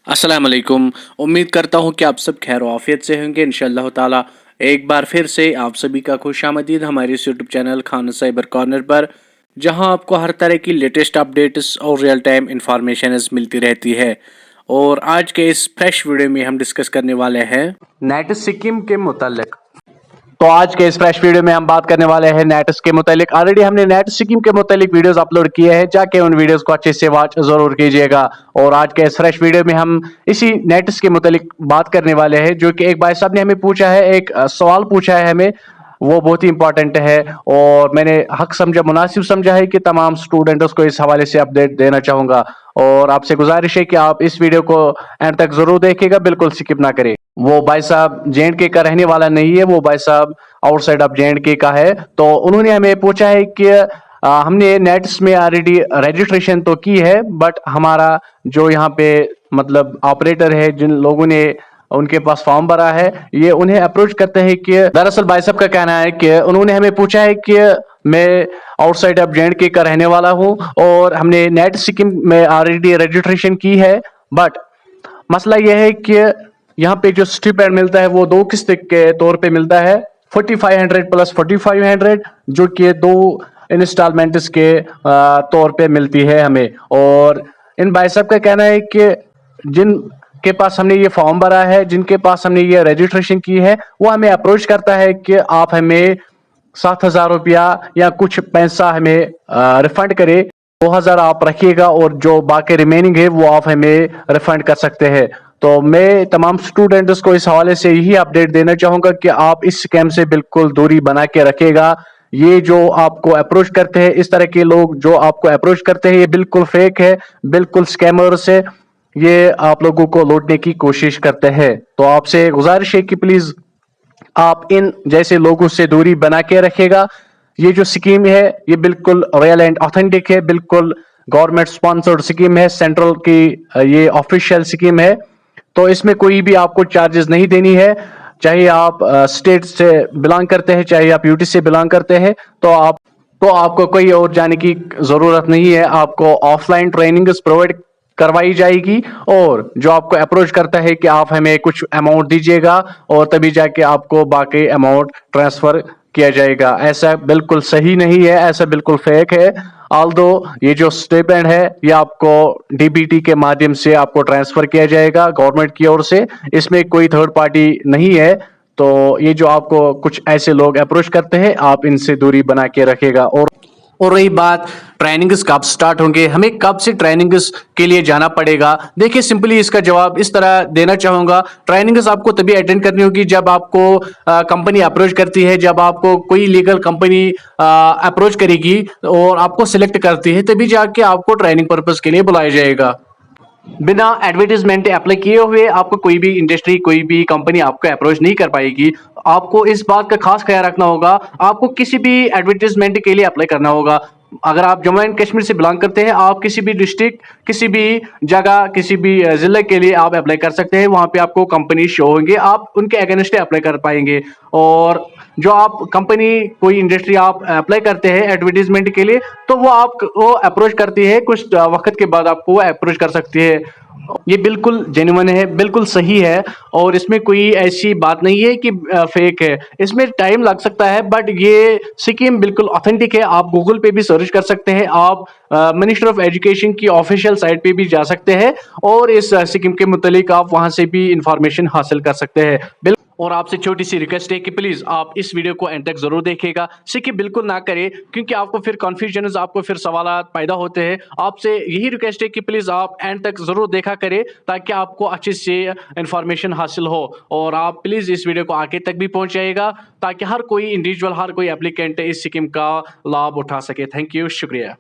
अस्सलाम वालेकुम। उम्मीद करता हूँ कि आप सब खैर आफियत से होंगे इंशाअल्लाह ताला। एक बार फिर से आप सभी का खुशामदीद हमारे इस YouTube channel Khan cyber corner पर, जहां आपको हर तरह की लेटेस्ट अपडेट्स और रियल टाइम इंफॉर्मेशन मिलती रहती है। और आज के इस फ्रेश वीडियो में हम डिस्कस करने वाले हैं नेट स्कीम के मुतालिक। तो आज के इस फ्रेश वीडियो में हम बात करने वाले हैं नेट के मुतालिक। ऑलरेडी हमने नेट स्कीम के मुतालिक वीडियोस अपलोड किए हैं, जाके उन वीडियोस को अच्छे से वॉच जरूर कीजिएगा। और आज के इस फ्रेश वीडियो में हम इसी नेट के मुतालिक बात करने वाले हैं, जो कि एक भाई साहब ने हमें पूछा है, एक सवाल पूछा है हमें, वो बहुत ही इंपॉर्टेंट है और मैंने हक समझा, मुनासिब समझा है कि तमाम स्टूडेंट्स को इस हवाले से अपडेट देना चाहूंगा। और आपसे गुजारिश है कि आप इस वीडियो को एंड तक जरूर देखिएगा, बिल्कुल स्किप ना करें। वो भाई साहब JNK का रहने वाला नहीं है, वो भाई साहब आउटसाइड ऑफ JNK का है। तो उन्होंने हमें पूछा है कि हमने नेट्स में ऑलरेडी रजिस्ट्रेशन तो की है, बट हमारा जो यहाँ पे मतलब ऑपरेटर है, जिन लोगों ने उनके पास फॉर्म भरा है, ये उन्हें अप्रोच करते हैं कि दरअसल भाई साहब का कहना है कि उन्होंने हमें पूछा है कि मैं आउटसाइड ऑफ JNK का रहने वाला हूं और हमने नेट स्कीम में ऑलरेडी रजिस्ट्रेशन की है, बट मसला यह है कि यहाँ पे जो स्टिपेंड मिलता है वो दो किस्त के तौर पे मिलता है, 4500 प्लस 4500, जो कि दो इंस्टॉलमेंट्स के तौर पे मिलती है हमें। और इन भाई साहब का कहना है कि जिन के पास हमने ये फॉर्म भरा है, जिनके पास हमने ये रजिस्ट्रेशन की है, वो हमें अप्रोच करता है कि आप हमें 7,000 रुपया या कुछ पैसा हमें रिफंड करे, 2,000 आप रखिएगा और जो बाकी रिमेनिंग है वो आप हमें रिफंड कर सकते हैं। तो मैं तमाम स्टूडेंट्स को इस हवाले से यही अपडेट देना चाहूंगा कि आप इस स्कैम से बिल्कुल दूरी बना के रखेगा। ये जो आपको अप्रोच करते हैं, इस तरह के लोग जो आपको अप्रोच करते हैं, ये बिल्कुल फेक है, बिल्कुल स्कैमर्स है, ये आप लोगों को लूटने की कोशिश करते हैं। तो आपसे गुजारिश है कि प्लीज आप इन जैसे लोगों से दूरी बना के रखेगा। ये जो स्कीम है ये बिल्कुल रियल एंड ऑथेंटिक है, बिल्कुल गवर्नमेंट स्पॉन्सर्ड स्कीम है, सेंट्रल की ये ऑफिशियल स्कीम है। तो इसमें कोई भी आपको चार्जेस नहीं देनी है, चाहे आप स्टेट से बिलोंग करते हैं, चाहे आप यूटी से बिलोंग करते हैं, तो आपको कोई और जाने की जरूरत नहीं है। आपको ऑफलाइन ट्रेनिंग प्रोवाइड करवाई जाएगी और जो आपको अप्रोच करता है कि आप हमें कुछ अमाउंट दीजिएगा और तभी जाके आपको बाकी अमाउंट ट्रांसफर किया जाएगा। ऐसा बिल्कुल सही नहीं है, ऐसा बिल्कुल फेक है। ऑल्दो ये जो स्टिपेंड है ये आपको DBT के माध्यम से आपको ट्रांसफर किया जाएगा गवर्नमेंट की ओर से, इसमें कोई थर्ड पार्टी नहीं है। तो ये जो आपको कुछ ऐसे लोग अप्रोच करते हैं, आप इनसे दूरी बना के रखेगा। और रही बात ट्रेनिंग्स कब स्टार्ट होंगे, हमें कब से ट्रेनिंग्स के लिए जाना पड़ेगा, देखिए सिंपली इसका जवाब इस तरह देना चाहूंगा। ट्रेनिंग्स आपको तभी अटेंड करनी होगी जब आपको कंपनी अप्रोच करती है, जब आपको कोई लीगल कंपनी अप्रोच करेगी और आपको सिलेक्ट करती है, तभी जाके आपको ट्रेनिंग पर्पज के लिए बुलाया जाएगा। बिना एडवर्टीजमेंट अप्लाई किए हुए आपको कोई भी इंडस्ट्री, कोई भी कंपनी आपको अप्रोच नहीं कर पाएगी। आपको इस बात का खास ख्याल रखना होगा, आपको किसी भी एडवर्टीजमेंट के लिए अप्लाई करना होगा। अगर आप जम्मू एंड कश्मीर से बिलोंग करते हैं, आप किसी भी डिस्ट्रिक्ट, किसी भी जगह, किसी भी जिले के लिए आप अप्लाई कर सकते हैं। वहां पे आपको कंपनी शो होंगे, आप उनके अगेंस्ट अप्लाई कर पाएंगे। और जो आप कंपनी, कोई इंडस्ट्री आप अप्लाई करते हैं एडवर्टीजमेंट के लिए, तो वो आपको अप्रोच करती है, कुछ वक्त के बाद आपको अप्रोच कर सकती है। ये बिल्कुल जेन्युइन है, बिल्कुल सही है और इसमें कोई ऐसी बात नहीं है कि फेक है। इसमें टाइम लग सकता है, बट ये स्कीम बिल्कुल ऑथेंटिक है। आप गूगल पे भी सर्च कर सकते हैं, आप मिनिस्टर ऑफ एजुकेशन की ऑफिशियल साइट पे भी जा सकते हैं और इस स्कीम के मुतालिक आप वहां से भी इंफॉर्मेशन हासिल कर सकते हैं। और आपसे छोटी सी रिक्वेस्ट है कि प्लीज आप इस वीडियो को एंड तक जरूर देखिएगा, स्किप बिल्कुल ना करें, क्योंकि आपको फिर कन्फ्यूजन, आपको फिर सवाल पैदा होते हैं। आपसे यही रिक्वेस्ट है कि प्लीज आप एंड तक जरूर देखा करें ताकि आपको अच्छे से इंफॉर्मेशन हासिल हो। और आप प्लीज इस वीडियो को आगे तक भी पहुंचाइएगा ताकि हर कोई इंडिविजुअल, हर कोई एप्लीकेंट इस स्कीम का लाभ उठा सके। थैंक यू, शुक्रिया।